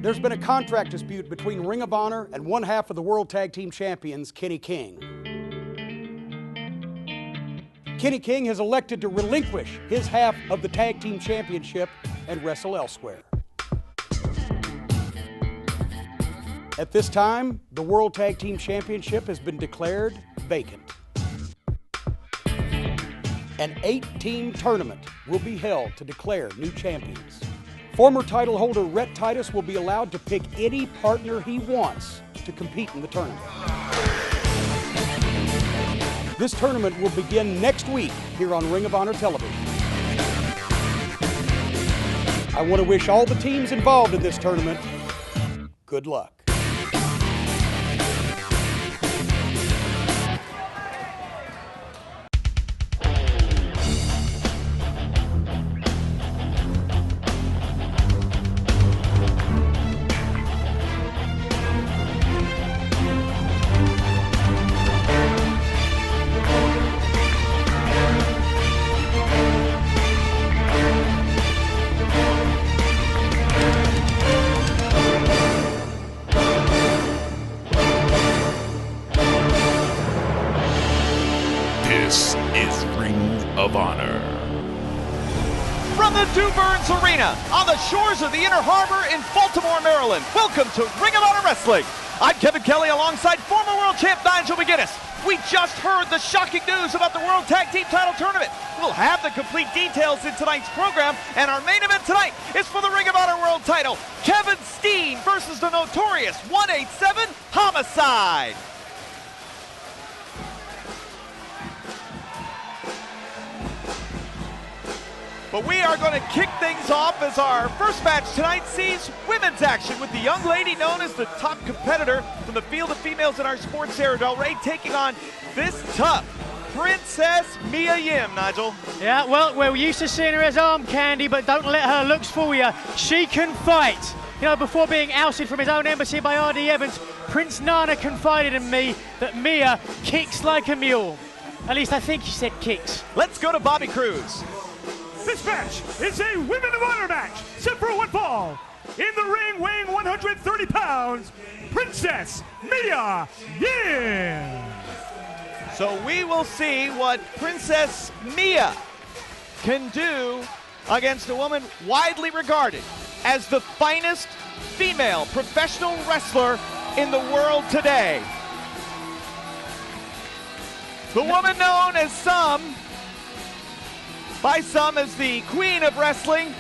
There's been a contract dispute between Ring of Honor and one half of the World Tag Team Champions, Kenny King. Kenny King has elected to relinquish his half of the Tag Team Championship and wrestle elsewhere. At this time, the World Tag Team Championship has been declared vacant. An 8-team tournament will be held to declare new champions. Former title holder Rhett Titus will be allowed to pick any partner he wants to compete in the tournament. This tournament will begin next week here on Ring of Honor Television. I want to wish all the teams involved in this tournament good luck. This is Ring of Honor. From the Two Burns Arena on the shores of the Inner Harbor in Baltimore, Maryland, welcome to Ring of Honor Wrestling. I'm Kevin Kelly alongside former world champ Nigel Mcguinness. We just heard the shocking news about the World Tag Team Title Tournament. We'll have the complete details in tonight's program, and our main event tonight is for the Ring of Honor World Title. Kevin Steen versus the Notorious 187 Homicide. But we are going to kick things off as our first match tonight sees women's action with the young lady known as the top competitor from the field of females in our sport, Sara Del Rey, taking on this tough Princess Mia Yim, Nigel. Yeah, well, we're used to seeing her as arm candy, but don't let her looks fool you. She can fight. You know, before being ousted from his own embassy by R.D. Evans, Prince Nana confided in me that Mia kicks like a mule. At least I think he said kicks. Let's go to Bobby Cruz. This match is a Women of Honor match, set for one fall. In the ring, weighing 130 pounds, Princess Mia Yim. So we will see what Princess Mia can do against a woman widely regarded as the finest female professional wrestler in the world today. The woman known as by some as the Queen of Wrestling.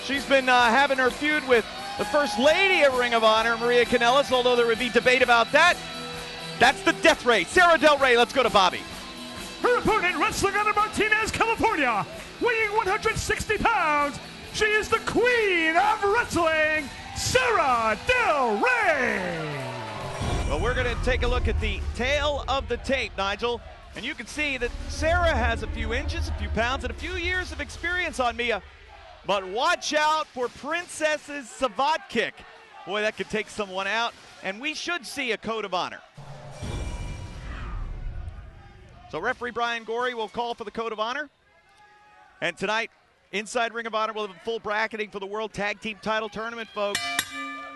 She's been having her feud with the First Lady of Ring of Honor, Maria Kanellis, although there would be debate about that. That's the Death Ray, Sara Del Rey. Let's go to Bobby. Her opponent, wrestling out of Martinez, California, weighing 160 pounds, she is the Queen of Wrestling, Sara Del Rey. Well, we're going to take a look at the tail of the tape, Nigel. And you can see that Sara has a few inches, a few pounds, and a few years of experience on Mia. But watch out for Princess's savate kick. Boy, that could take someone out. And we should see a code of honor. So referee Brian Gorey will call for the code of honor. And tonight, inside Ring of Honor, we'll have full bracketing for the World Tag Team Title Tournament, folks.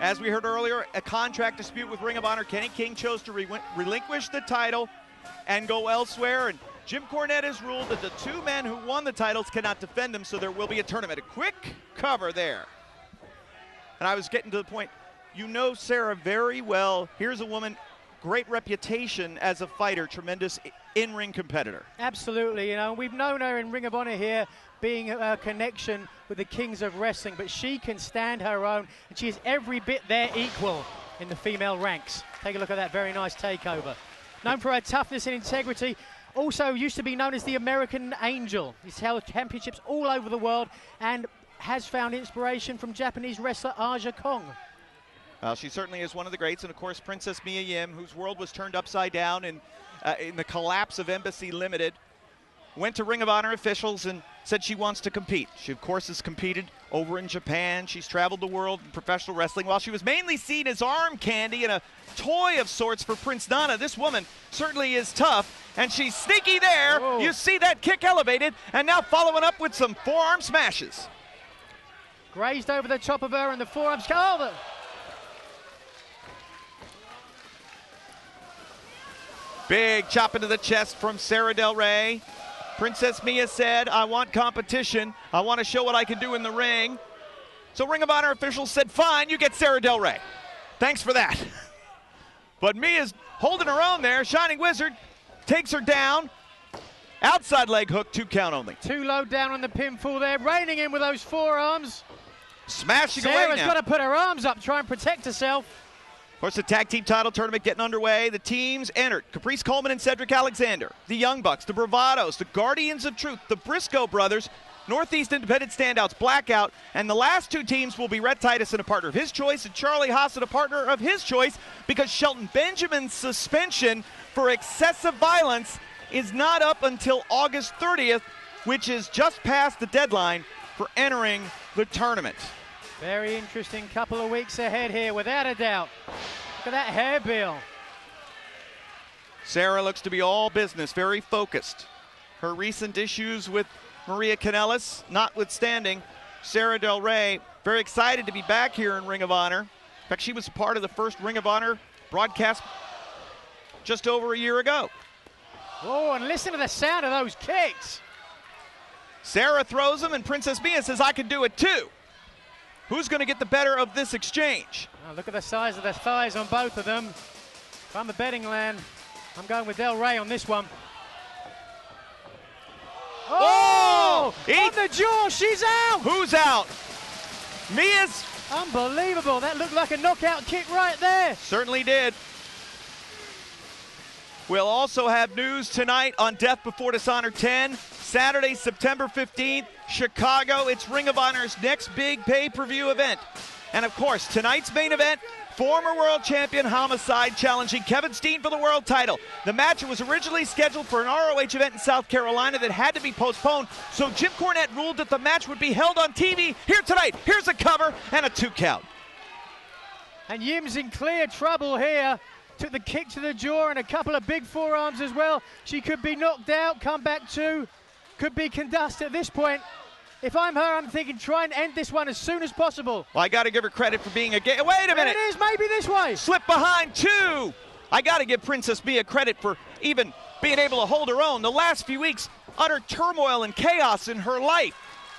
As we heard earlier, a contract dispute with Ring of Honor. Kenny King chose to relinquish the title and go elsewhere, and Jim Cornette has ruled that the two men who won the titles cannot defend them, so there will be a tournament. A quick cover there. And I was getting to the point, you know Sara very well. Here's a woman, great reputation as a fighter, tremendous in-ring competitor. Absolutely, you know, we've known her in Ring of Honor here being a connection with the Kings of Wrestling, but she can stand her own, and she is every bit their equal in the female ranks. Take a look at that very nice takeover. Known for her toughness and integrity, also used to be known as the American Angel. He's held championships all over the world and has found inspiration from Japanese wrestler Aja Kong. She certainly is one of the greats, and of course Princess Mia Yim, whose world was turned upside down in the collapse of Embassy Limited, went to Ring of Honor officials and said she wants to compete. She, of course, has competed over in Japan. She's traveled the world in professional wrestling. While she was mainly seen as arm candy and a toy of sorts for Prince Nana, this woman certainly is tough, and she's sneaky there. Whoa. You see that kick elevated, and now following up with some forearm smashes. Grazed over the top of her and the forearms. Oh, Big chop into the chest from Sara Del Rey. Princess Mia said, I want competition. I want to show what I can do in the ring. So Ring of Honor officials said, fine, you get Sara Del Rey. Thanks for that. But Mia's holding her own there. Shining Wizard takes her down. Outside leg hook, 2 count only. Too low down on the pinfall there. Reining in with those forearms. Smashing away Sarah's now. got to put her arms up, try and protect herself. Of course, the tag team title tournament getting underway. The teams entered: Caprice Coleman and Cedric Alexander, the Young Bucks, the Bravados, the Guardians of Truth, the Briscoe brothers, Northeast Independent Standouts, Blackout, and the last 2 teams will be Rhett Titus and a partner of his choice, and Charlie Haas and a partner of his choice, because Shelton Benjamin's suspension for excessive violence is not up until August 30th, which is just past the deadline for entering the tournament. Very interesting couple of weeks ahead here, without a doubt. Look at that hair, Bill. Sara looks to be all business, very focused. Her recent issues with Maria Kanellis notwithstanding, Sara Del Rey very excited to be back here in Ring of Honor. In fact, she was a part of the first Ring of Honor broadcast just over a year ago. Oh, and listen to the sound of those kicks. Sara throws them, and Princess Mia says, I can do it too. Who's going to get the better of this exchange? Oh, look at the size of the thighs on both of them. If I'm the betting land, I'm going with Del Rey on this one. Oh! On the jaw, she's out! Who's out? Mia's. Unbelievable, that looked like a knockout kick right there. Certainly did. We'll also have news tonight on Death Before Dishonor 10, Saturday, September 15th, Chicago. It's Ring of Honor's next big pay-per-view event. And of course, tonight's main event, former world champion Homicide challenging Kevin Steen for the world title. The match was originally scheduled for an ROH event in South Carolina that had to be postponed, so Jim Cornette ruled that the match would be held on TV here tonight. Here's a cover and a 2 count. And Yim's in clear trouble here. Took the kick to the jaw and a couple of big forearms as well. She could be knocked out, come back to, could be concussed at this point. If I'm her, I'm thinking try and end this one as soon as possible. Well, I got to give her credit for being a wait a minute. It is, maybe this way. Slip behind 2. I got to give Princess Mia credit for even being able to hold her own. The last few weeks, utter turmoil and chaos in her life.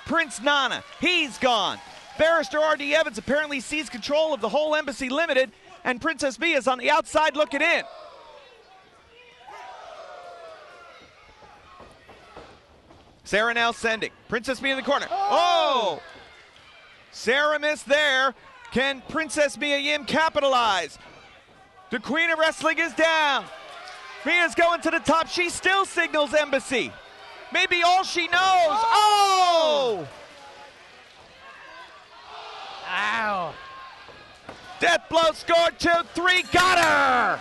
Prince Nana, he's gone. Barrister R.D. Evans apparently seized control of the whole Embassy Limited, and Princess Mia's on the outside looking in. Sara now sending. Princess Mia in the corner. Oh! Sara missed there. Can Princess Mia Yim capitalize? The Queen of Wrestling is down. Mia's going to the top. She still signals Embassy. Maybe all she knows. Oh! Ow. Death blow scored 2-3. Got her!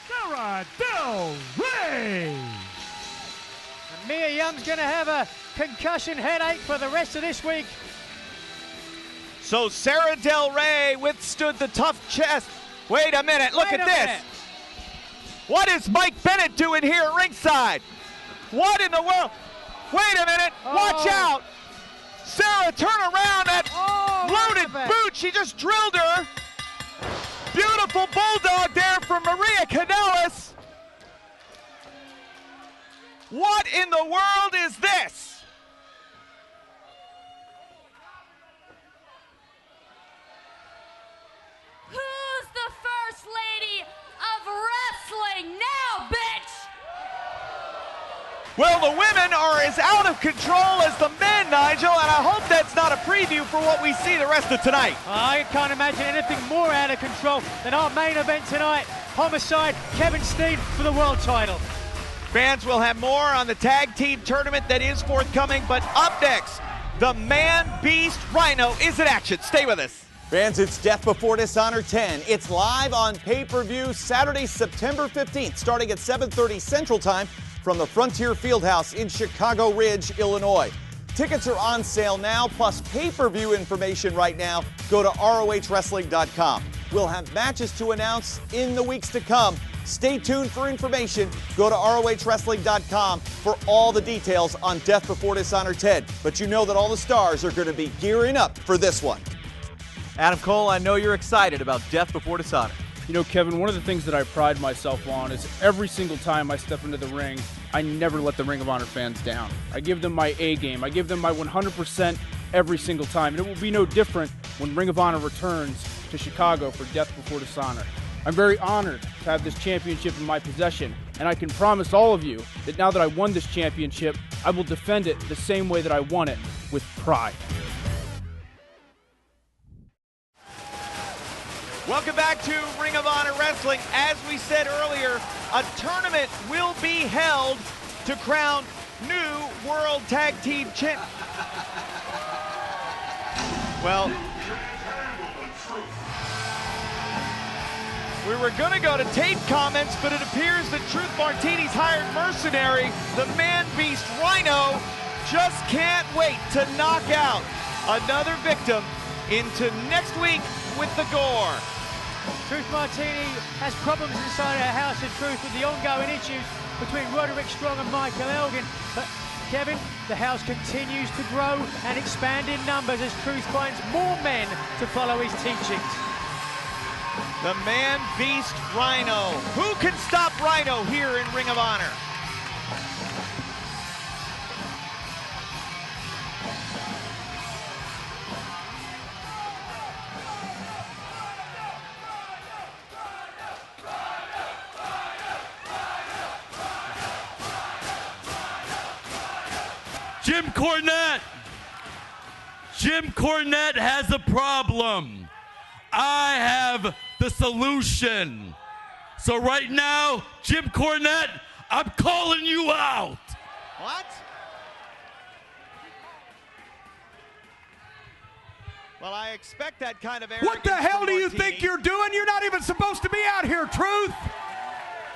Sara Del Rey. And Mia Yim's going to have a concussion headache for the rest of this week. So Sara Del Rey withstood the tough chest. Wait a minute, look at this. What is Mike Bennett doing here at ringside? What in the world? Wait a minute, watch out. Sara, turn around, that loaded boot, she just drilled her. Beautiful bulldog there from Maria Kanellis. What in the world is this? Who's the first lady of wrestling now, bitch? Well, the women are as out of control as the men, Nigel, and I hope that's not a preview for what we see the rest of tonight. I can't imagine anything more out of control than our main event tonight. Homicide, Kevin Steen for the world title. Fans will have more on the tag team tournament that is forthcoming, but up next, the man-beast Rhino is in action. Stay with us. Fans, it's Death Before Dishonor 10. It's live on pay-per-view Saturday, September 15th, starting at 7:30 Central Time from the Frontier Fieldhouse in Chicago Ridge, Illinois. Tickets are on sale now, plus pay-per-view information right now. Go to ROHWrestling.com. We'll have matches to announce in the weeks to come. Stay tuned for information. Go to ROHWrestling.com for all the details on Death Before Dishonor 10. But you know that all the stars are going to be gearing up for this one. Adam Cole, I know you're excited about Death Before Dishonor. You know, Kevin, one of the things that I pride myself on is every single time I step into the ring, I never let the Ring of Honor fans down. I give them my A game. I give them my 100% every single time. And it will be no different when Ring of Honor returns to Chicago for Death Before Dishonor. I'm very honored to have this championship in my possession, and I can promise all of you that now that I won this championship, I will defend it the same way that I won it, with pride. Welcome back to Ring of Honor Wrestling. As we said earlier, a tournament will be held to crown new World Tag Team Champ. Well, we were going to go to tape comments, but it appears that Truth Martini's hired mercenary, the man-beast Rhino, just can't wait to knock out another victim into next week with the gore. Truth Martini has problems inside her house in Truth with the ongoing issues between Roderick Strong and Michael Elgin. But Kevin, the house continues to grow and expand in numbers as Truth finds more men to follow his teachings. The man-beast Rhino. Who can stop Rhino here in Ring of Honor? Jim Cornette has a problem. I have the solution. So right now, Jim Cornette, I'm calling you out. What? Well, I expect that kind of arrogance. What the hell from do you Martini. think you're doing? You're not even supposed to be out here, Truth.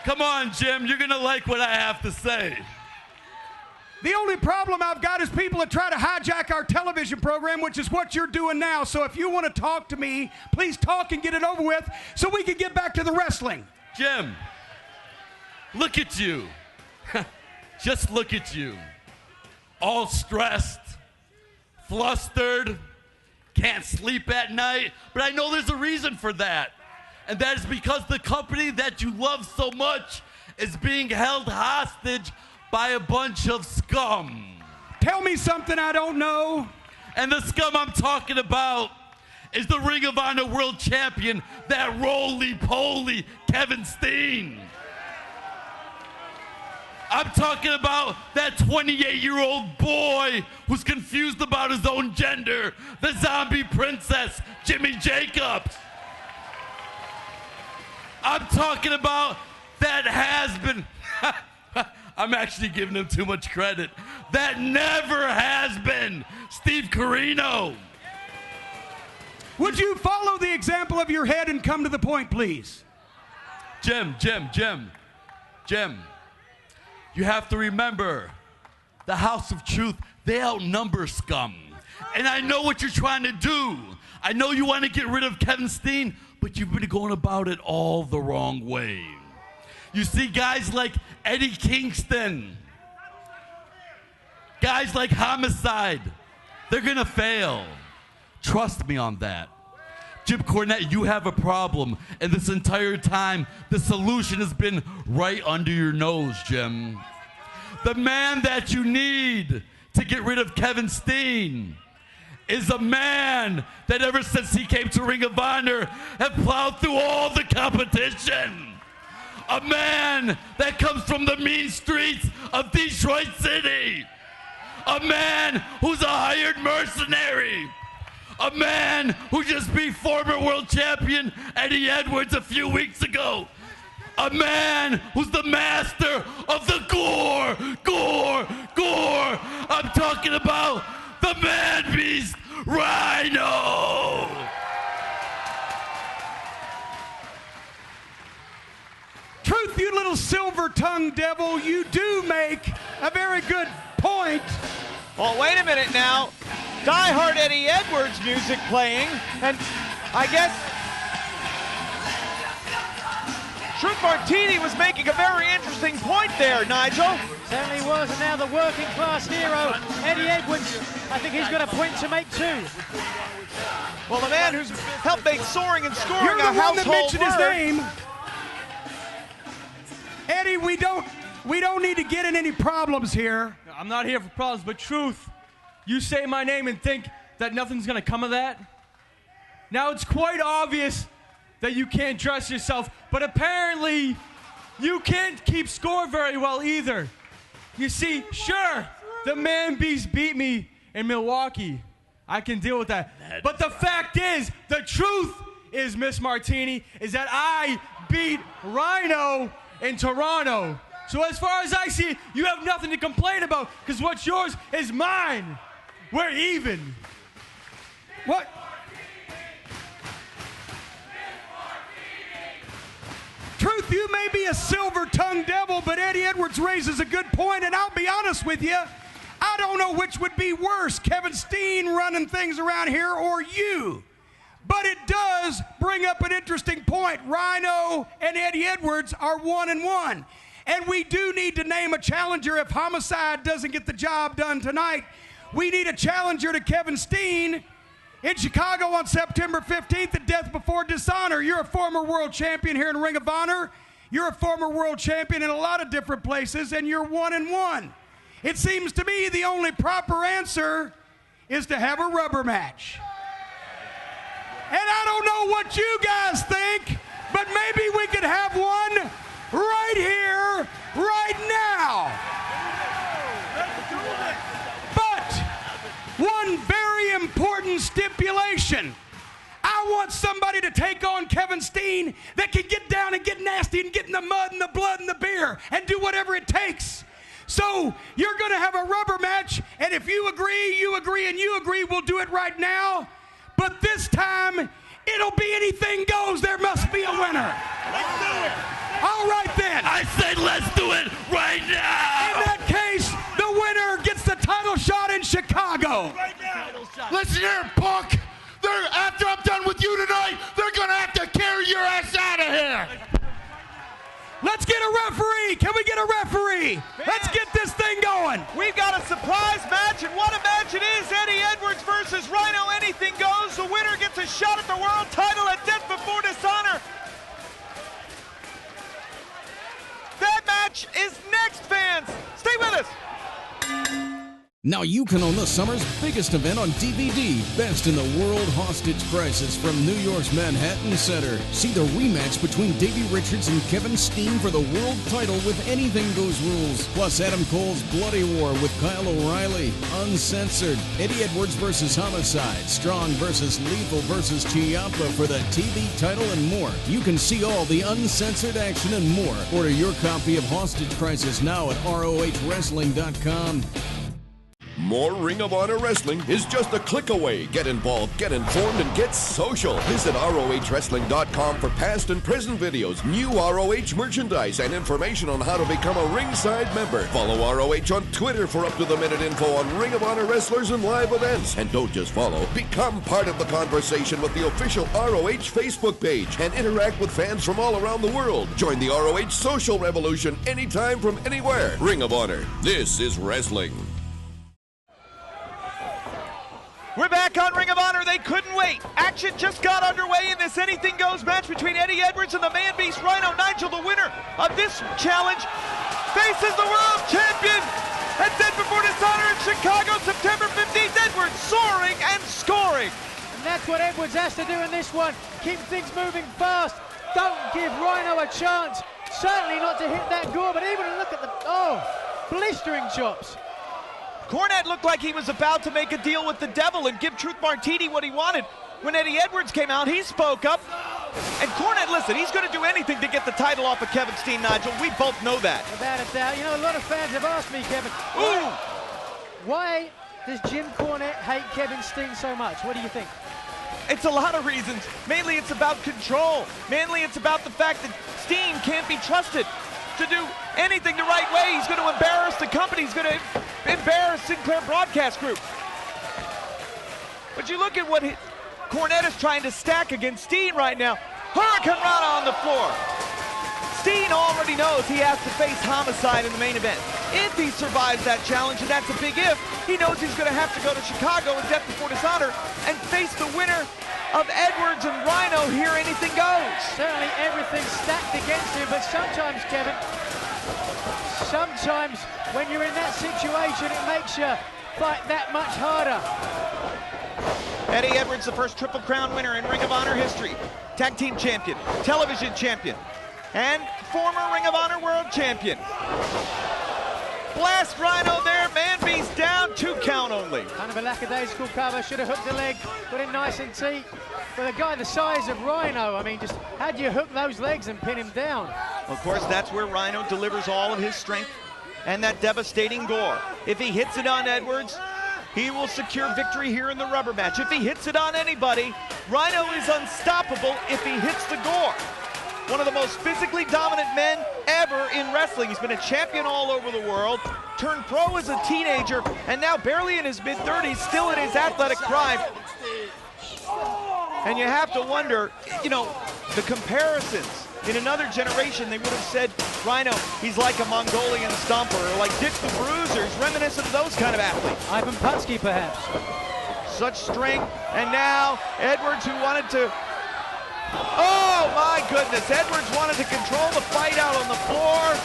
Come on, Jim, you're gonna like what I have to say. The only problem I've got is people that try to hijack our television program, which is what you're doing now. So if you want to talk to me, please talk and get it over with so we can get back to the wrestling. Jim, look at you. Just look at you. All stressed, flustered, can't sleep at night. But I know there's a reason for that. And that is because the company that you love so much is being held hostage by a bunch of scum. Tell me something I don't know. And the scum I'm talking about is the Ring of Honor World Champion, that roly-poly Kevin Steen. I'm talking about that 28-year-old boy who's confused about his own gender, the zombie princess, Jimmy Jacobs. I'm talking about that has-been... I'm actually giving him too much credit. That never has been Steve Corino. Would you follow the example of your head and come to the point, please? Jim, you have to remember, the House of Truth, they outnumber scum. And I know what you're trying to do. I know you want to get rid of Kevin Steen, but you've been going about it all the wrong way. You see guys like Eddie Kingston, guys like Homicide, they're gonna fail. Trust me on that. Jim Cornette, you have a problem, and this entire time, the solution has been right under your nose, Jim. The man that you need to get rid of Kevin Steen is a man that ever since he came to Ring of Honor have plowed through all the competition. A man that comes from the mean streets of Detroit City. A man who's a hired mercenary. A man who just beat former world champion Eddie Edwards a few weeks ago. A man who's the master of the gore. I'm talking about the man-beast, Rhino. Truth, you little silver-tongued devil, you do make a very good point. Well, wait a minute now. Die Hard Eddie Edwards music playing, and I guess Truth Martini was making a very interesting point there, Nigel. Certainly was, and now the working class hero, Eddie Edwards, I think he's got a point to make too. Well, the man who's helped make soaring and scoring You're the a one household that mentioned his word. name. Eddie, we don't need to get in any problems here. I'm not here for problems, but Truth, you say my name and think that nothing's gonna come of that? Now it's quite obvious that you can't dress yourself, but apparently you can't keep score very well either. You see, sure, the Man Beast beat me in Milwaukee. I can deal with that. But the fact is, the truth is, Miss Martini, is that I beat Rhino in Toronto. So as far as I see it, you have nothing to complain about, because what's yours is mine. We're even. What? Truth, you may be a silver-tongued devil, but Eddie Edwards raises a good point, and I'll be honest with you, I don't know which would be worse, Kevin Steen running things around here or you. But it does bring up an interesting point. Rhino and Eddie Edwards are 1-1. And we do need to name a challenger if Homicide doesn't get the job done tonight. We need a challenger to Kevin Steen in Chicago on September 15th at Death Before Dishonor. You're a former world champion here in Ring of Honor. You're a former world champion in a lot of different places, and you're 1-1. It seems to me the only proper answer is to have a rubber match. And I don't know what you guys think, but maybe we could have one right here, right now. But one very important stipulation. I want somebody to take on Kevin Steen that can get down and get nasty and get in the mud and the blood and the beer and do whatever it takes. So you're going to have a rubber match, and if you agree, and you agree, we'll do it right now. But this time, it'll be anything goes. There must be a winner. Let's do it. All right, then. I said let's do it right now. In that case, the winner gets the title shot in Chicago. Right now. Listen here, punk. After I'm done with you tonight, they're going to have to carry your ass out of here. Let's get a referee. Can we get a referee? Man. Let's get this thing going. We've got a surprise match, and what a match it is. Eddie Edwards versus Rhino. Anything goes. The winner gets a shot at the world title at Death Before Dishonor. That match is next, fans. Stay with us. Now you can own the summer's biggest event on DVD, Best in the World Hostage Crisis from New York's Manhattan Center. See the rematch between Davey Richards and Kevin Steen for the world title with Anything Goes rules. Plus Adam Cole's Bloody War with Kyle O'Reilly. Uncensored. Eddie Edwards versus Homicide. Strong versus Lethal versus Chiappa for the TV title and more. You can see all the uncensored action and more. Order your copy of Hostage Crisis now at ROHWrestling.com. More Ring of Honor Wrestling is just a click away. Get involved, get informed, and get social. Visit ROHWrestling.com for past and present videos, new ROH merchandise, and information on how to become a ringside member. Follow ROH on Twitter for up-to-the-minute info on Ring of Honor wrestlers and live events. And don't just follow, become part of the conversation with the official ROH Facebook page and interact with fans from all around the world. Join the ROH social revolution anytime from anywhere. Ring of Honor. This is wrestling. We're back on Ring of Honor. They couldn't wait. Action just got underway in this Anything Goes match between Eddie Edwards and the Man Beast Rhino. Nigel, the winner of this challenge, faces the world champion at Death Before Dishonor in Chicago, September 15th. Edwards soaring and scoring. And that's what Edwards has to do in this one. Keep things moving fast. Don't give Rhino a chance. Certainly not to hit that gore, but even look at the, blistering chops. Cornette looked like he was about to make a deal with the devil and give Truth Martini what he wanted. When Eddie Edwards came out, he spoke up. And Cornette, listen, he's going to do anything to get the title off of Kevin Steen, Nigel. We both know that. Without a doubt. You know, a lot of fans have asked me, Kevin, why does Jim Cornette hate Kevin Steen so much? What do you think? It's a lot of reasons. Mainly it's about control. Mainly it's about the fact that Steen can't be trusted to do anything the right way. He's going to embarrass the company. He's going to embarrass Sinclair Broadcast Group. But you look at what Cornette is trying to stack against Steen right now. Hurricane Rana on the floor. Steen already knows he has to face Homicide in the main event. If he survives that challenge, and that's a big if, he knows he's going to have to go to Chicago in Death Before Dishonor and face the winner of Edwards and Rhino. Here anything goes. Certainly everything's stacked against him, but sometimes, Kevin, sometimes when you're in that situation, it makes you fight that much harder. Eddie Edwards, the first Triple Crown winner in Ring of Honor history. Tag team champion, television champion, and former Ring of Honor world champion. Blast Rhino there, man beast down, 2 count only. Kind of a lackadaisical cover, should have hooked the leg, got it nice and tight. With a guy the size of Rhino, I mean, just how do you hook those legs and pin him down? Of course, that's where Rhino delivers all of his strength and that devastating gore. If he hits it on Edwards, he will secure victory here in the rubber match. If he hits it on anybody, Rhino is unstoppable if he hits the gore. One of the most physically dominant men ever in wrestling. He's been a champion all over the world, turned pro as a teenager, and now barely in his mid-30s, still in his athletic prime. And you have to wonder, you know, the comparisons. In another generation, they would have said, Rhino, he's like a Mongolian stomper, or like Dick the Bruiser, reminiscent of those kind of athletes. Ivan Putski, perhaps. Such strength, and now Edwards, who wanted to, oh my goodness, Edwards wanted to control the fight out on the floor.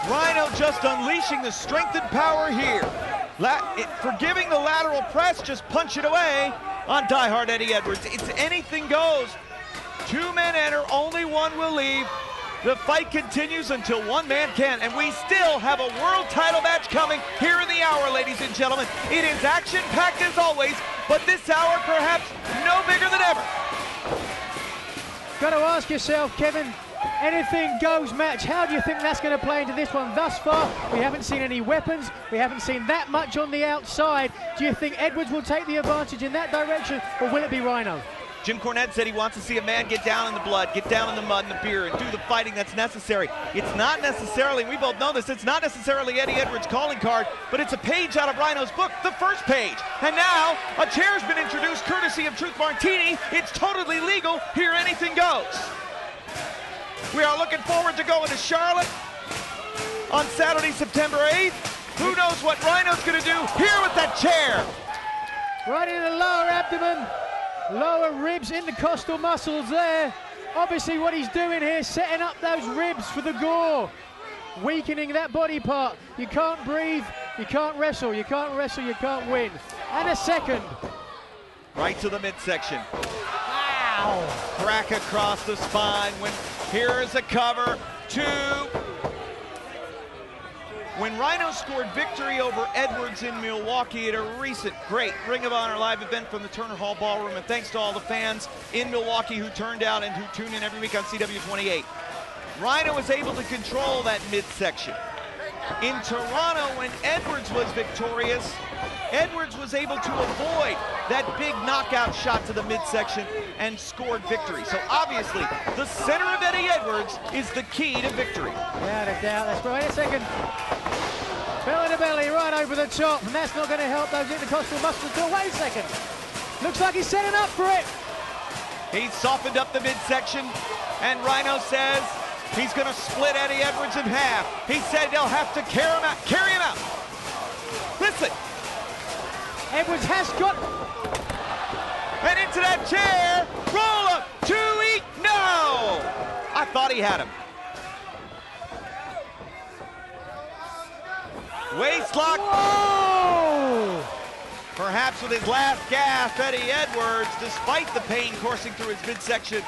Rhino just unleashing the strength and power here. Forgiving the lateral press, just punch it away on diehard Eddie Edwards. It's anything goes. 2 men enter, only 1 will leave. The fight continues until 1 man can, and we still have a world title match coming here in the hour, ladies and gentlemen. It is action-packed as always, but this hour perhaps no bigger than ever. Got to ask yourself, Kevin, anything goes match. How do you think that's going to play into this one? Thus far, we haven't seen any weapons. We haven't seen that much on the outside. Do you think Edwards will take the advantage in that direction, or will it be Rhino? Jim Cornette said he wants to see a man get down in the blood, get down in the mud and the beer, and do the fighting that's necessary. It's not necessarily, we both know this, it's not necessarily Eddie Edwards' calling card, but it's a page out of Rhino's book, the first page. And now, a chair's been introduced courtesy of Truth Martini. It's totally legal. Here anything goes. We are looking forward to going to Charlotte on Saturday, September 8th. Who knows what Rhino's going to do here with that chair. Right in the lower abdomen. Lower ribs in the costal muscles there. Obviously what he's doing here, setting up those ribs for the gore. Weakening that body part. You can't breathe, you can't wrestle, you can't wrestle, you can't win. And a second. Right to the midsection. Wow! Crack across the spine. Here is a cover. 2. When Rhino scored victory over Edwards in Milwaukee at a recent great Ring of Honor live event from the Turner Hall Ballroom, and thanks to all the fans in Milwaukee who turned out and who tune in every week on CW28, Rhino was able to control that midsection. In Toronto, when Edwards was victorious, Edwards was able to avoid that big knockout shot to the midsection and scored victory. So obviously, the center of Eddie Edwards is the key to victory. Without a doubt, that's right. A second. Belly to belly, right over the top, and that's not going to help those intercostal muscles at all. Wait a second. Looks like he's setting up for it. He's softened up the midsection, and Rhino says he's going to split Eddie Edwards in half. He said they'll have to carry him out. Listen. Edwards has got... And into that chair, roll up, 2 eat, no! I thought he had him. Waistlock. Whoa! Perhaps with his last gasp, Eddie Edwards, despite the pain coursing through his midsection,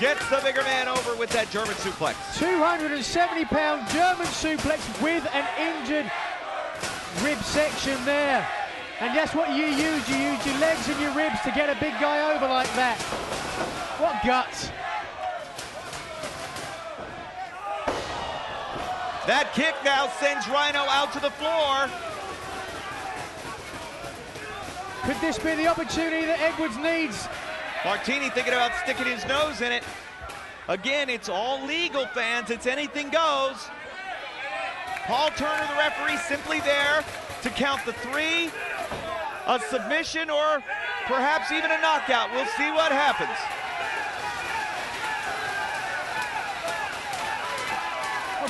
gets the bigger man over with that German suplex. 270-pound German suplex with an injured rib section there. And that's what you use. You use your legs and your ribs to get a big guy over like that. What guts. That kick now sends Rhino out to the floor. Could this be the opportunity that Edwards needs? Martini thinking about sticking his nose in it. Again, it's all legal, fans. It's anything goes. Paul Turner, the referee, simply there to count the 3, a submission, or perhaps even a knockout. We'll see what happens.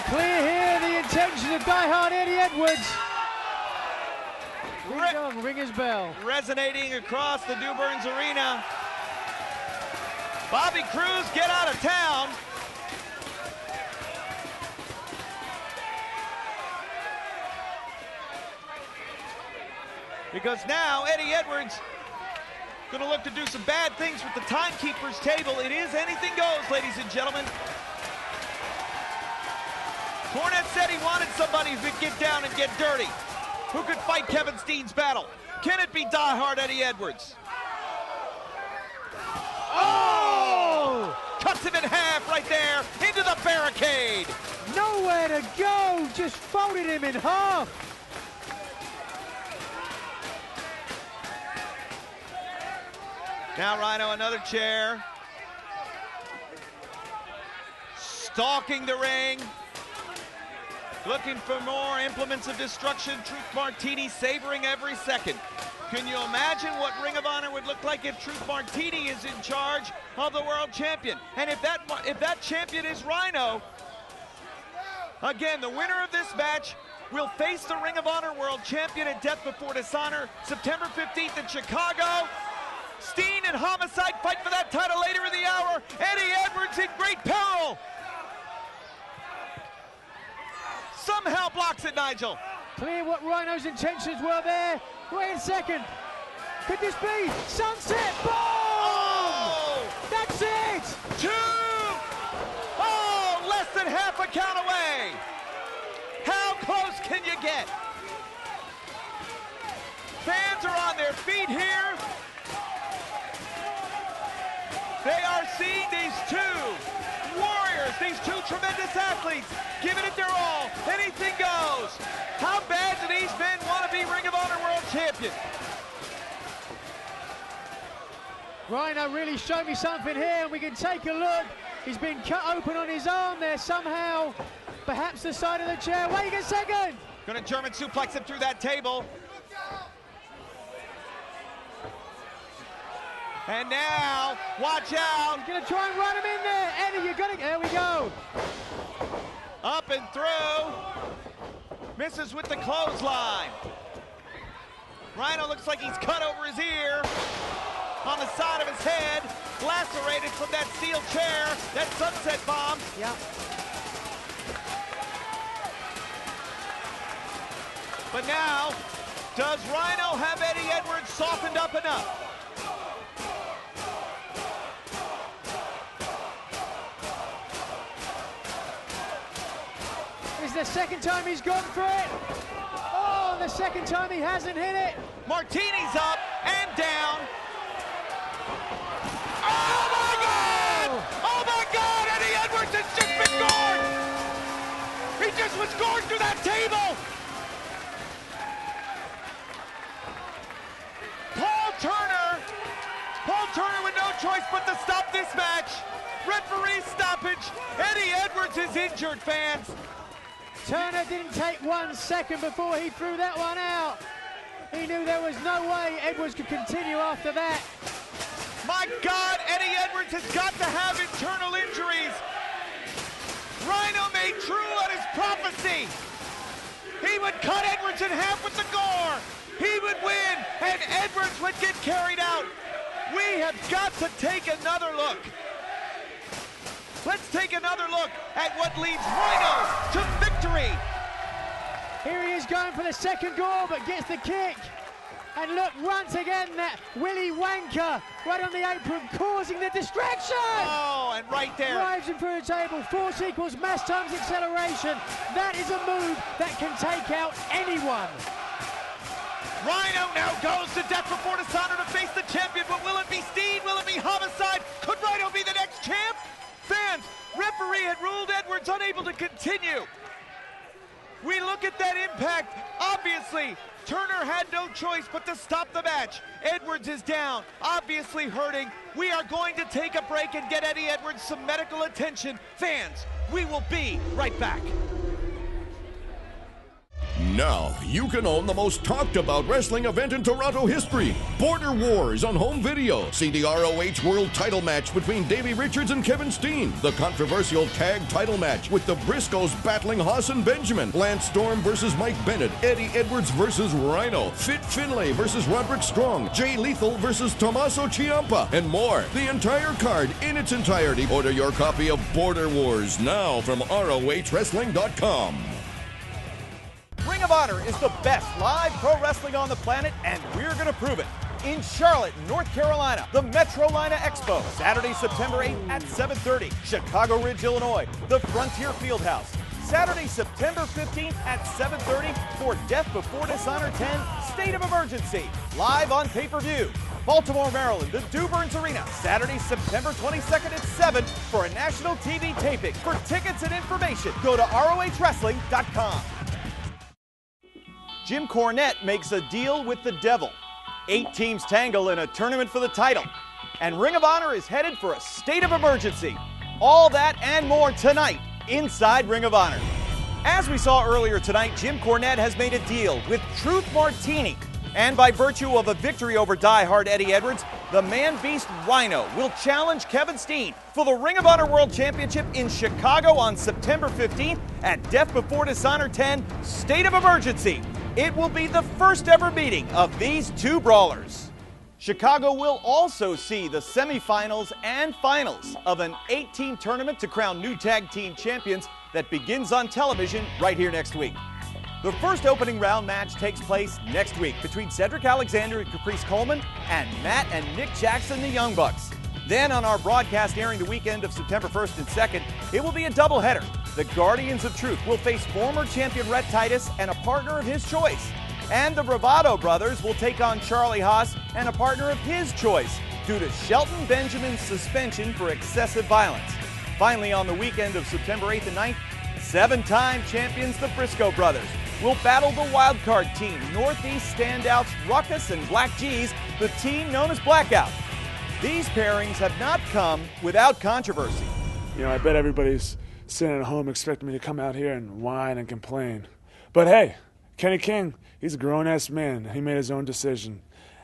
clear here the intentions of diehard Eddie Edwards. Ringer's bell. Resonating across the New Burns Arena. Bobby Cruz, get out of town. Because now Eddie Edwards going to look to do some bad things with the timekeeper's table. It is anything goes, ladies and gentlemen. Cornette said he wanted somebody who could get down and get dirty, who could fight Kevin Steen's battle. Can it be diehard Eddie Edwards? Oh! Cuts him in half right there into the barricade. Nowhere to go, just folded him in half. Now Rhino, another chair. Stalking the ring. Looking for more implements of destruction. Truth Martini savoring every second. Can you imagine what Ring of Honor would look like if Truth Martini is in charge of the world champion? And if that champion is Rhino, again, the winner of this match will face the Ring of Honor world champion at Death Before Dishonor, September 15th in Chicago. Steen and Homicide fight for that title later in the hour. Eddie Edwards in great peril. Somehow blocks it, Nigel. Clear what Rhino's intentions were there. Wait a second. Could this be sunset? Boom! Oh! That's it! 2! Oh, less than half a count away. How close can you get? Fans are on their feet here. They are seeing these two warriors, these two tremendous athletes, giving it their all. Anything goes. How bad do these men want to be Ring of Honor World Champion? Rhino really showed me something here, and we can take a look. He's been cut open on his arm there somehow. Perhaps the side of the chair. Wait a second. Gonna German suplex him through that table. And now, watch out. He's gonna try and run him in there. Eddie, you gotta, there we go. Up and through. Misses with the clothesline. Rhino looks like he's cut over his ear. On the side of his head. Lacerated from that steel chair. That sunset bomb. Yep. But now, does Rhino have Eddie Edwards softened up enough? This is the second time he's gone for it. Oh, the second time he hasn't hit it. Martini's up and down. Oh my God! Oh my God! Eddie Edwards has just been gored! He just was gored through that table! Paul Turner with no choice but to stop this match. Referee stoppage. Eddie Edwards is injured, fans. Turner didn't take 1 second before he threw that one out. He knew there was no way Edwards could continue after that. My God, Eddie Edwards has got to have internal injuries. Rhino made true on his prophecy. He would cut Edwards in half with the gore. He would win, and Edwards would get carried out. We have got to take another look. Let's take another look at what leads Rhino to victory. Here he is going for the second gore, but gets the kick. And look, once again, that Willy Wanker right on the apron, causing the distraction. Oh, and right there. Drives him through the table. Force equals mass times acceleration. That is a move that can take out anyone. Rhino now goes to Death Before Dishonor to face the champion, but will it be Steen? Will it be Homicide? Could Rhino be the next champ? Fans, referee had ruled Edwards unable to continue. We look at that impact. Obviously, Turner had no choice but to stop the match. Edwards is down, obviously hurting. We are going to take a break and get Eddie Edwards some medical attention. Fans, we will be right back. Now, you can own the most talked about wrestling event in Toronto history, Border Wars on home video. See the ROH World title match between Davey Richards and Kevin Steen, the controversial tag title match with the Briscoes battling Haas and Benjamin, Lance Storm versus Mike Bennett, Eddie Edwards versus Rhino, Fit Finlay versus Roderick Strong, Jay Lethal versus Tommaso Ciampa, and more. The entire card in its entirety. Order your copy of Border Wars now from ROHWrestling.com. Ring of Honor is the best live pro wrestling on the planet, and we're going to prove it. In Charlotte, North Carolina, the Metrolina Expo, Saturday, September 8th at 7:30. Chicago Ridge, Illinois, the Frontier Fieldhouse, Saturday, September 15th at 7:30 for Death Before Dishonor 10 State of Emergency, live on pay-per-view. Baltimore, Maryland, the Duburn's Arena, Saturday, September 22nd at 7 for a national TV taping. For tickets and information, go to ROHWrestling.com. Jim Cornette makes a deal with the devil. 8 teams tangle in a tournament for the title. And Ring of Honor is headed for a state of emergency. All that and more tonight inside Ring of Honor. As we saw earlier tonight, Jim Cornette has made a deal with Truth Martini. And by virtue of a victory over diehard Eddie Edwards, the man-beast Rhino will challenge Kevin Steen for the Ring of Honor World Championship in Chicago on September 15th at Death Before Dishonor 10 State of Emergency. It will be the first ever meeting of these two brawlers. Chicago will also see the semifinals and finals of an 8-team tournament to crown new tag team champions that begins on television right here next week. The first opening round match takes place next week between Cedric Alexander and Caprice Coleman and Matt and Nick Jackson, the Young Bucks. Then on our broadcast airing the weekend of September 1st and 2nd, it will be a doubleheader. The Guardians of Truth will face former champion Rhett Titus and a partner of his choice. And the Bravado Brothers will take on Charlie Haas and a partner of his choice due to Shelton Benjamin's suspension for excessive violence. Finally, on the weekend of September 8th and 9th, 7-time champions the Briscoe Brothers will battle the wildcard team, Northeast standouts Ruckus and Black G's, the team known as Blackout. These pairings have not come without controversy. You know, I bet everybody's sitting at home expecting me to come out here and whine and complain. But hey, Kenny King, he's a grown-ass man. He made his own decision.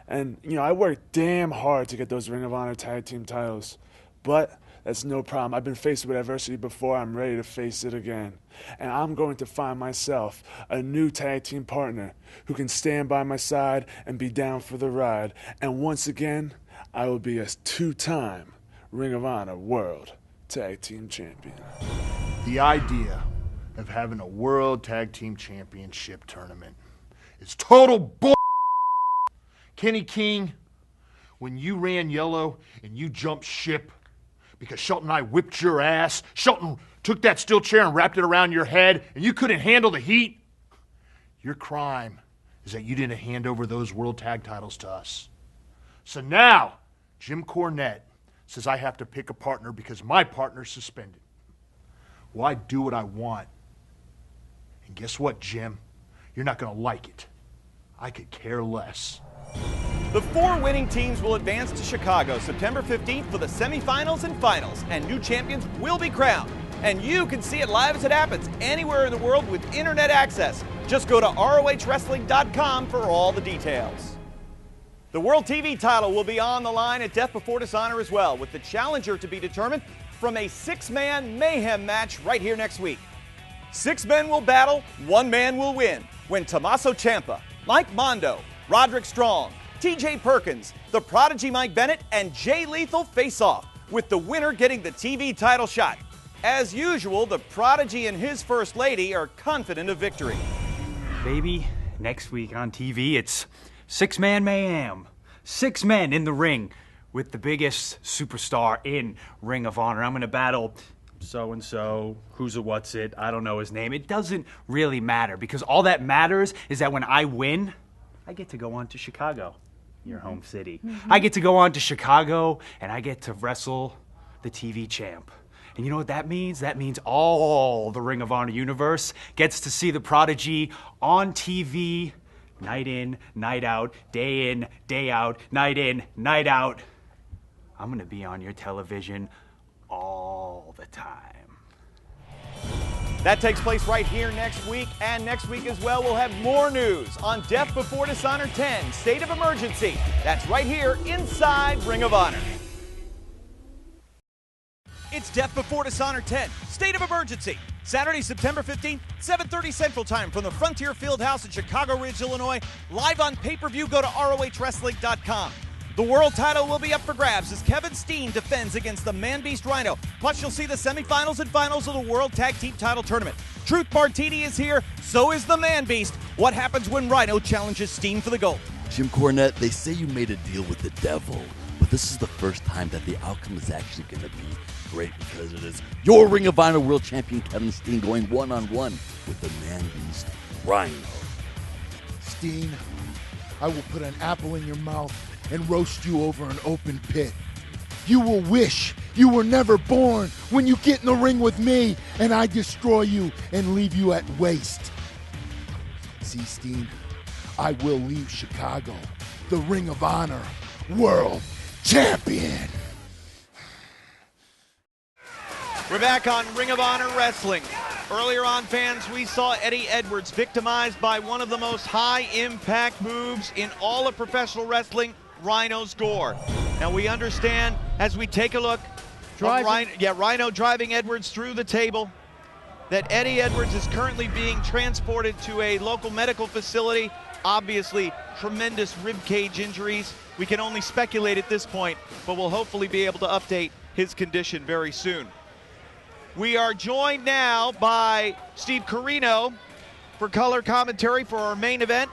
And, you know, I worked damn hard to get those Ring of Honor tag team titles. But that's no problem. I've been faced with adversity before. I'm ready to face it again. And I'm going to find myself a new tag team partner who can stand by my side and be down for the ride. And once again, I will be a 2-time Ring of Honor World Tag Team Champion. The idea of having a World Tag Team Championship tournament is total bull. Kenny King, when you ran yellow and you jumped ship because Shelton and I whipped your ass, Shelton took that steel chair and wrapped it around your head and you couldn't handle the heat, your crime is that you didn't hand over those World Tag titles to us. So now, Jim Cornette says I have to pick a partner because my partner's suspended. Well, I do what I want. And guess what, Jim? You're not going to like it. I could care less. The 4 winning teams will advance to Chicago September 15th for the semifinals and finals, and new champions will be crowned. And you can see it live as it happens anywhere in the world with internet access. Just go to ROHWrestling.com for all the details. The World TV title will be on the line at Death Before Dishonor as well, with the challenger to be determined from a 6-man mayhem match right here next week. 6 men will battle, 1 man will win when Tommaso Ciampa, Mike Mondo, Roderick Strong, TJ Perkins, the Prodigy Mike Bennett, and Jay Lethal face off, with the winner getting the TV title shot. As usual, the Prodigy and his First Lady are confident of victory. Baby, next week on TV, it's 6-man mayhem. 6 men in the ring with the biggest superstar in Ring of Honor. I'm going to battle so-and-so, who's a what's it, I don't know his name. It doesn't really matter because all that matters is that when I win, I get to go on to Chicago, your home city. I get to go on to Chicago and I get to wrestle the TV champ. And you know what that means? That means all the Ring of Honor universe gets to see the Prodigy on TV, night in, night out, day in, day out, night in, night out. I'm gonna be on your television all the time. That takes place right here next week, and next week as well we'll have more news on Death Before Dishonor 10, State of Emergency. That's right here inside Ring of Honor. It's Death Before Dishonor 10, State of Emergency. Saturday, September 15th, 7:30 Central Time from the Frontier Fieldhouse in Chicago Ridge, Illinois. Live on pay-per-view, go to ROHWrestling.com. The world title will be up for grabs as Kevin Steen defends against the Man-Beast Rhino. Plus, you'll see the semifinals and finals of the World Tag Team Title Tournament. Truth Martini is here, so is the Man-Beast. What happens when Rhino challenges Steen for the gold? Jim Cornette, they say you made a deal with the devil, but this is the first time that the outcome is actually going to be great because it is your Ring of Honor World Champion Kevin Steen going one-on-one with the Man-Beast Rhino. Steen, I will put an apple in your mouth and roast you over an open pit. You will wish you were never born when you get in the ring with me and I destroy you and leave you at waste. See, Steen, I will leave Chicago, the Ring of Honor World Champion. We're back on Ring of Honor Wrestling. Earlier on, fans, we saw Eddie Edwards victimized by one of the most high-impact moves in all of professional wrestling, Rhino's gore. Now, we understand as we take a look, Rhino driving Edwards through the table, that Eddie Edwards is currently being transported to a local medical facility. Obviously, tremendous ribcage injuries. We can only speculate at this point, but we'll hopefully be able to update his condition very soon. We are joined now by Steve Corino for color commentary for our main event.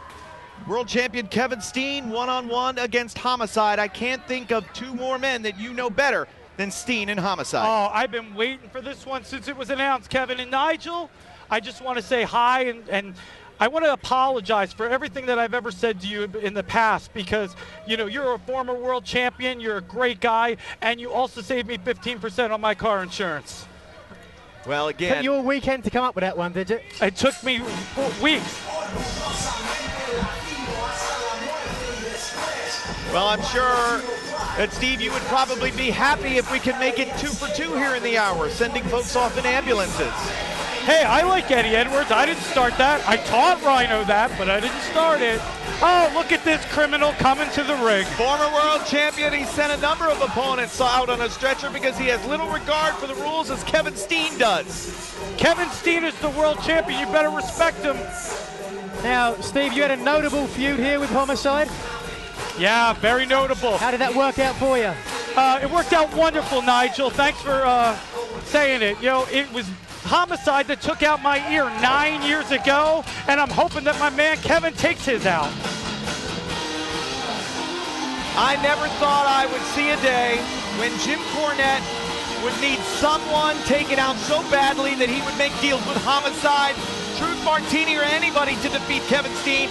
World champion Kevin Steen, one-on-one against Homicide. I can't think of two more men that you know better than Steen and Homicide. Oh, I've been waiting for this one since it was announced, Kevin. And Nigel, I just want to say hi, and I want to apologize for everything that I've ever said to you in the past because, you know, you're a former world champion, you're a great guy, and you also saved me 15% on my car insurance. Well, again, took you a weekend to come up with that one, did it? It took me weeks. Well, I'm sure that, Steve, you would probably be happy if we could make it 2 for 2 here in the hour, sending folks off in ambulances. Hey, I like Eddie Edwards. I didn't start that. I taught Rhino that, but I didn't start it. Oh, look at this criminal coming to the ring. Former world champion, he sent a number of opponents out on a stretcher because he has little regard for the rules as Kevin Steen does. Kevin Steen is the world champion. You better respect him. Now, Steve, you had a notable feud here with Homicide. Yeah, very notable. How did that work out for you? It worked out wonderful, Nigel. Thanks for saying it. You know, it was Homicide that took out my ear 9 years ago, and I'm hoping that my man Kevin takes his out. I never thought I would see a day when Jim Cornette would need someone taken out so badly that he would make deals with Homicide, Truth Martini, or anybody to defeat Kevin Steen.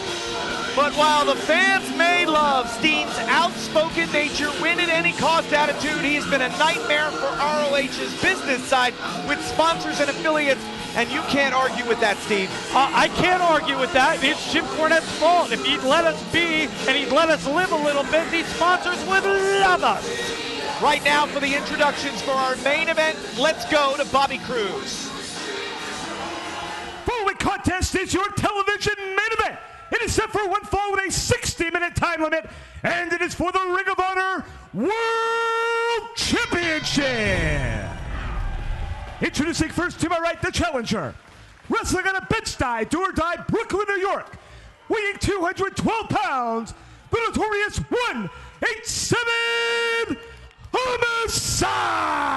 But while the fans may love Steen's outspoken nature, win at any cost attitude, he's been a nightmare for ROH's business side with sponsors and affiliates, and you can't argue with that, Steve. I can't argue with that. It's Jim Cornette's fault. If he'd let us be and he'd let us live a little bit, these sponsors would love us. Right now for the introductions for our main event, let's go to Bobby Cruz. Following contest is your television main event. It is set for one fall with a 60-minute time limit, and it is for the Ring of Honor World Championship. Introducing first to my right, the challenger. Wrestling on a bench-die, do-or-die, Brooklyn, New York. Weighing 212 pounds, the Notorious 187 Homicide.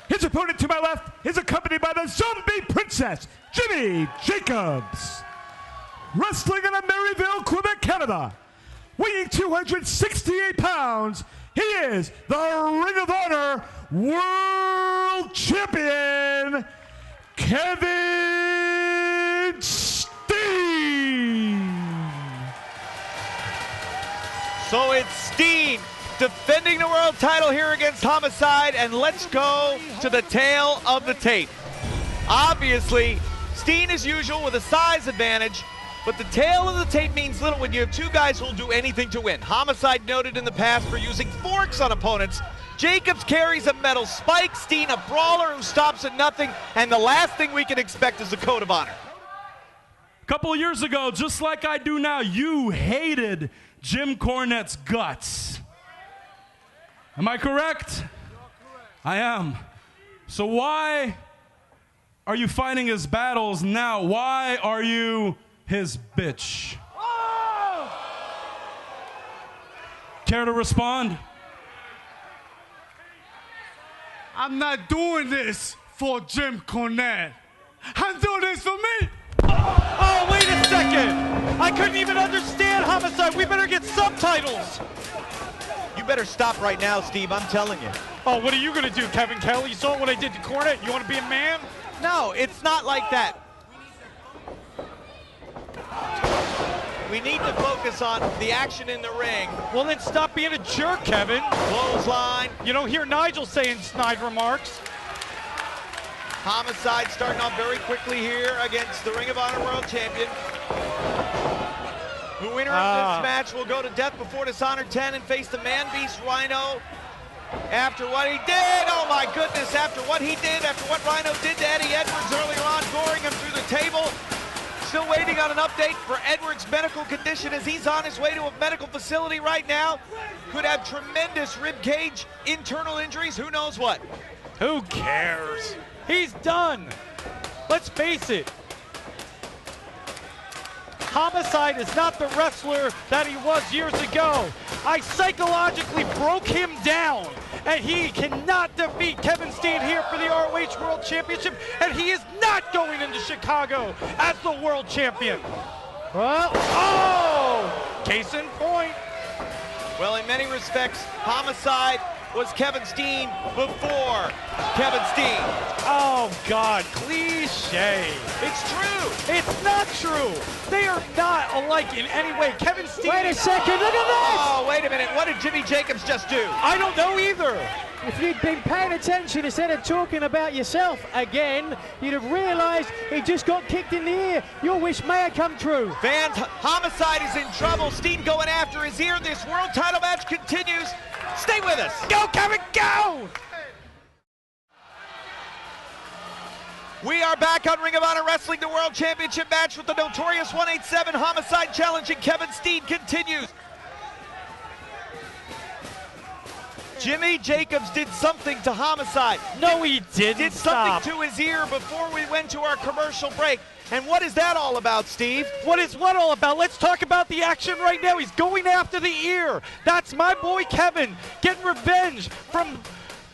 His opponent to my left is accompanied by the Zombie Princess, Jimmy Jacobs. Wrestling in Maryville, Quebec, Canada. Weighing 268 pounds, he is the Ring of Honor World Champion, Kevin Steen. So it's Steen defending the world title here against Homicide, and let's go to the tail of the tape. Obviously, Steen, as usual, with a size advantage, But the tail of the tape means little when you have two guys who'll do anything to win. Homicide noted in the past for using forks on opponents. Jacobs carries a metal spike. Steen, a brawler who stops at nothing. And the last thing we can expect is the code of honor. A couple of years ago, just like I do now, you hated Jim Cornette's guts. Am I correct? I am. So why are you fighting his battles now? Why are you his bitch? Care to respond? I'm not doing this for Jim Cornette. I'm doing this for me. Oh, wait a second. I couldn't even understand Homicide. We better get subtitles. You better stop right now, Steve. I'm telling you. Oh, what are you going to do, Kevin Kelly? You saw what I did to Cornette. You want to be a man? No, it's not like that. We need to focus on the action in the ring. Well, then stop being a jerk, Kevin. Clothesline. You don't hear Nigel saying snide remarks. Homicide starting off very quickly here against the Ring of Honor World Champion. The winner of this match will go to Death Before Dishonor 10 and face the man-beast Rhino. After what he did, oh my goodness, after what he did, after what Rhino did to Eddie Edwards earlier on, goring him through the table. Still waiting on an update for Edwards' medical condition as he's on his way to a medical facility right now. Could have tremendous rib cage internal injuries, who knows what. Who cares? He's done. Let's face it. Homicide is not the wrestler that he was years ago. I psychologically broke him down, and he cannot defeat Kevin Steen here for the ROH World Championship, and he is not going into Chicago as the world champion. Well, oh! Case in point. Well, in many respects, Homicide was Kevin Steen before Kevin Steen. Oh, God, cliche. It's true. It's not true. They are not alike in any way. Kevin Steen. Wait a second, look at this. Oh, wait a minute. What did Jimmy Jacobs just do? I don't know either. If you'd been paying attention instead of talking about yourself again, you'd have realized he just got kicked in the ear. Your wish may have come true. Fans, Homicide is in trouble. Steen going after his ear. This world title match continues. Stay with us. Go, Kevin, go! We are back on Ring of Honor Wrestling. The World Championship match with the Notorious 187 Homicide challenging Kevin Steen continues. Jimmy Jacobs did something to Homicide. No, he didn't. Did something to his ear before we went to our commercial break. And what is that all about, Steve? What is what all about? Let's talk about the action right now. He's going after the ear. That's my boy Kevin getting revenge from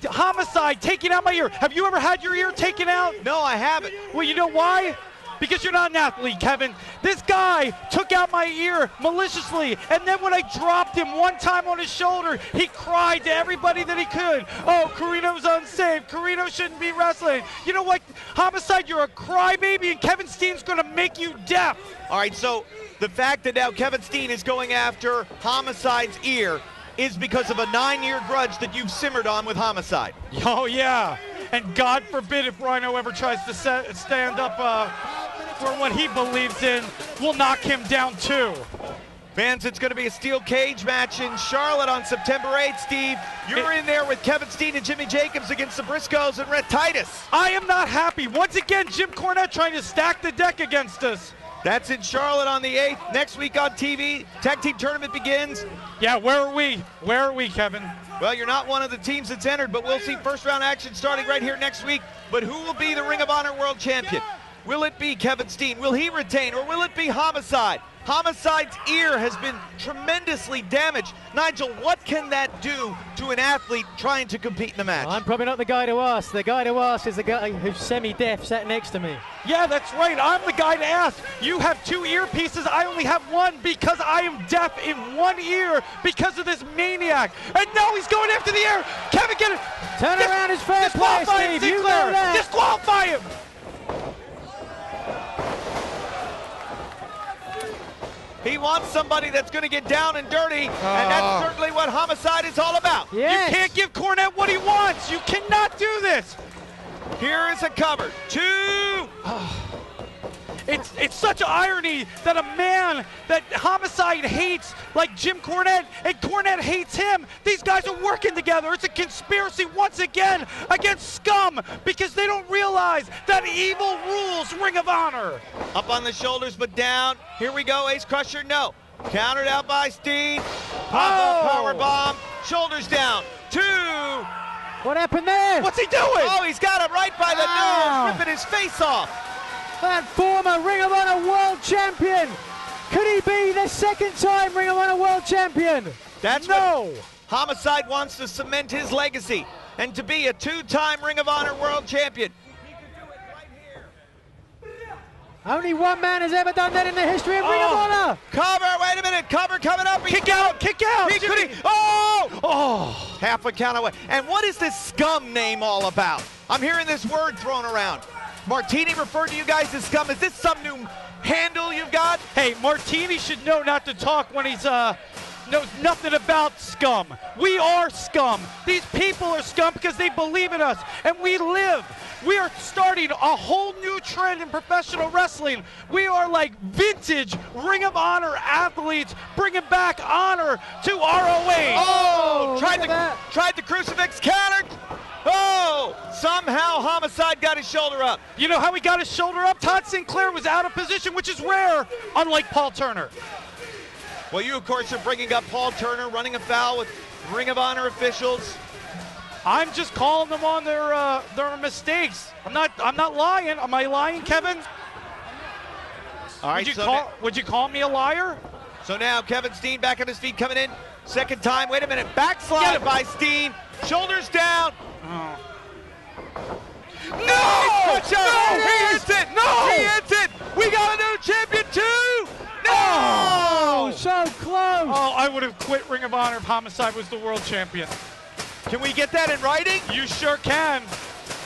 Homicide taking out my ear. Have you ever had your ear taken out? No, I haven't. Well, you know why? Because you're not an athlete, Kevin. This guy took out my ear maliciously, and then when I dropped him one time on his shoulder, he cried to everybody that he could. Oh, Carino's unsafe. Carino shouldn't be wrestling. You know what, Homicide, you're a crybaby, and Kevin Steen's going to make you deaf. All right, so the fact that now Kevin Steen is going after Homicide's ear is because of a 9-year grudge that you've simmered on with Homicide. Oh, yeah. And God forbid if Rhino ever tries to stand up for what he believes in, we'll knock him down too. Fans, it's going to be a steel cage match in Charlotte on September 8th, Steve. You're in there with Kevin Steen and Jimmy Jacobs against the Briscoes and Rhett Titus. I am not happy. Once again, Jim Cornette trying to stack the deck against us. That's in Charlotte on the 8th. Next week on TV, tag team tournament begins. Yeah, where are we? Where are we, Kevin? Well, you're not one of the teams that's entered, but we'll see first round action starting right here next week. But who will be the Ring of Honor World Champion? Will it be Kevin Steen? Will he retain, or will it be Homicide? Homicide's ear has been tremendously damaged. Nigel, what can that do to an athlete trying to compete in the match? I'm probably not the guy to ask. The guy to ask is the guy who's semi-deaf sat next to me. Yeah, that's right. I'm the guy to ask. You have 2 earpieces. I only have 1 because I am deaf in 1 ear because of this maniac. And now he's going after the ear. Kevin, get it. Turn around his fair play, Steve. You know that. Disqualify him. He wants somebody that's going to get down and dirty, and that's certainly what Homicide is all about. Yes. You can't give Cornette what he wants. You cannot do this. Here is a cover. 2. It's such an irony that a man that Homicide hates, like Jim Cornette, and Cornette hates him. These guys are working together. It's a conspiracy once again against scum because they don't realize that evil rules Ring of Honor. Up on the shoulders, but down. Here we go, Ace Crusher, no. Countered out by Steen. Pop-up power bomb. Shoulders down. 2. What happened there? What's he doing? Oh, he's got him right by the nose, ripping his face off. That former Ring of Honor World Champion. Could he be the second time Ring of Honor World Champion? That's what Homicide wants to cement his legacy and to be a 2-time Ring of Honor World Champion. Only one man has ever done that in the history of Ring of Honor. Cover, wait a minute, cover coming up. Kick out. Oh, half a count away. And what is this scum name all about? I'm hearing this word thrown around. Martini referred to you guys as scum. Is this some new handle you've got? Hey, Martini should know not to talk when he's knows nothing about scum. We are scum. These people are scum because they believe in us, and we live. We are starting a whole new trend in professional wrestling. We are like vintage Ring of Honor athletes bringing back honor to ROH. Oh, tried the crucifix counter. Oh, somehow Homicide got his shoulder up. You know how he got his shoulder up? Todd Sinclair was out of position, which is rare, unlike Paul Turner. Well, you, of course, are bringing up Paul Turner, running afoul with Ring of Honor officials. I'm just calling them on their mistakes. I'm not lying. Am I lying, Kevin? All right. Would you call me a liar? So now Kevin Steen back on his feet, coming in. Second time. Wait a minute. Backslide by Steen. Shoulders down. Oh. No! He hits it! No! He hits it! We got a new champion too! No! Oh, so close! Oh, I would have quit Ring of Honor if Homicide was the world champion. Can we get that in writing? You sure can.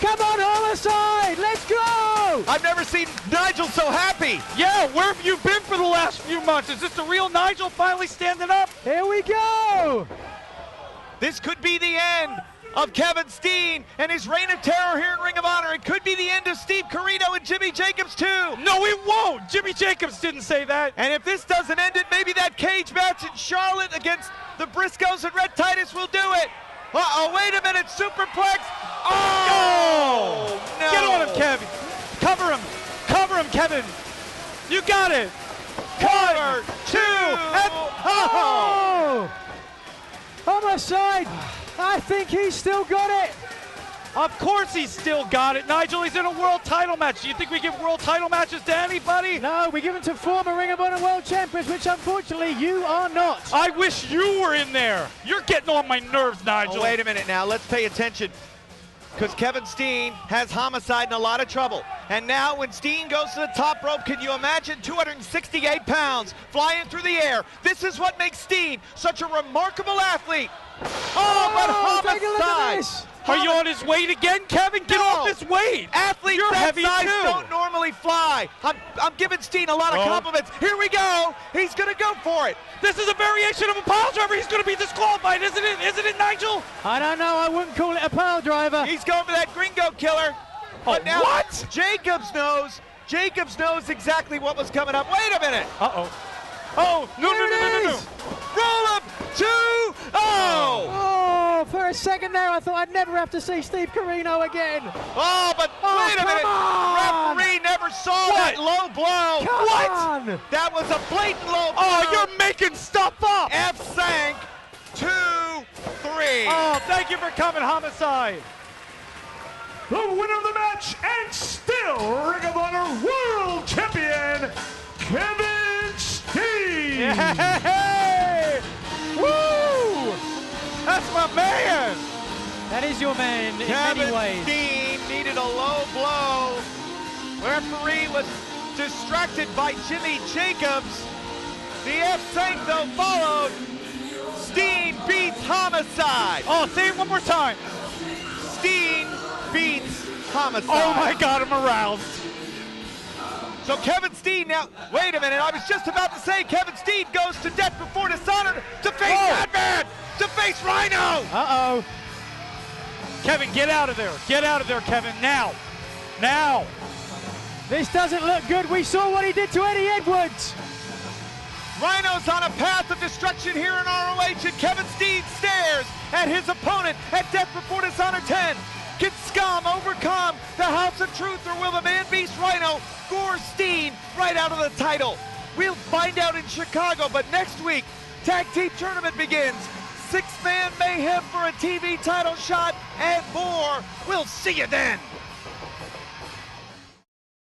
Come on, Homicide! Let's go! I've never seen Nigel so happy. Yeah, where have you been for the last few months? Is this the real Nigel finally standing up? Here we go! This could be the end of Kevin Steen and his reign of terror here in Ring of Honor. It could be the end of Steve Corino and Jimmy Jacobs too. No, it won't. Jimmy Jacobs didn't say that. And if this doesn't end it, maybe that cage match in Charlotte against the Briscoes and Red Titus will do it. Uh-oh, wait a minute, superplex. Oh, no. Get on him, Kevin. Cover him, Kevin. You got it. Cover, 2, and oh! Homicide, I think he's still got it. Of course he's still got it, Nigel. He's in a world title match. Do you think we give world title matches to anybody? No, we give them to former Ring of Honor World Champions, which unfortunately you are not. I wish you were in there. You're getting on my nerves, Nigel. Oh, wait a minute now. Let's pay attention. Because Kevin Steen has Homicide in a lot of trouble. And now when Steen goes to the top rope, can you imagine 268 pounds flying through the air? This is what makes Steen such a remarkable athlete. Oh, but Homicide. Are you on his weight again, Kevin? Get off this weight. Athletes that size don't normally fly. I'm giving Steen a lot of compliments. Here we go. He's going to go for it. This is a variation of a pile driver. He's going to be disqualified, isn't it? Isn't it, Nigel? I don't know. I wouldn't call it a pile driver. He's going for that gringo killer. But now what? Jacobs knows exactly what was coming up. Wait a minute. Uh-oh. Oh, no. Roll up 2. Oh, for a second there, I thought I'd never have to see Steve Corino again. Oh, but wait a minute. Referee never saw that low blow. Come on. That was a blatant low blow. Oh, you're making stuff up. F sank. 2, 3. Oh, thank you for coming, Homicide. The winner of the match and still Ring of Honor World Champion, Kevin Steen. Yay! Woo! That's my man. That is your man in Kevin many ways. Steen needed a low blow. Referee was distracted by Jimmy Jacobs. The F sank though followed. Steen beats Homicide. Oh, say it one more time. Steen beats Homicide. Oh my God, I'm aroused. So Kevin Steen now, wait a minute, I was just about to say Kevin Steen goes to death before dishonor to face that man, to face Rhino. Uh-oh. Kevin, get out of there. Get out of there, Kevin, now. Now. This doesn't look good. We saw what he did to Eddie Edwards. Rhino's on a path of destruction here in ROH, and Kevin Steen stares at his opponent at Death Before Dishonor 10. Can Scum overcome the House of Truth, or will the man-beast Rhino gore Steen right out of the title? We'll find out in Chicago, but next week, Tag Team Tournament begins. 6-man mayhem for a TV title shot and more. We'll see you then.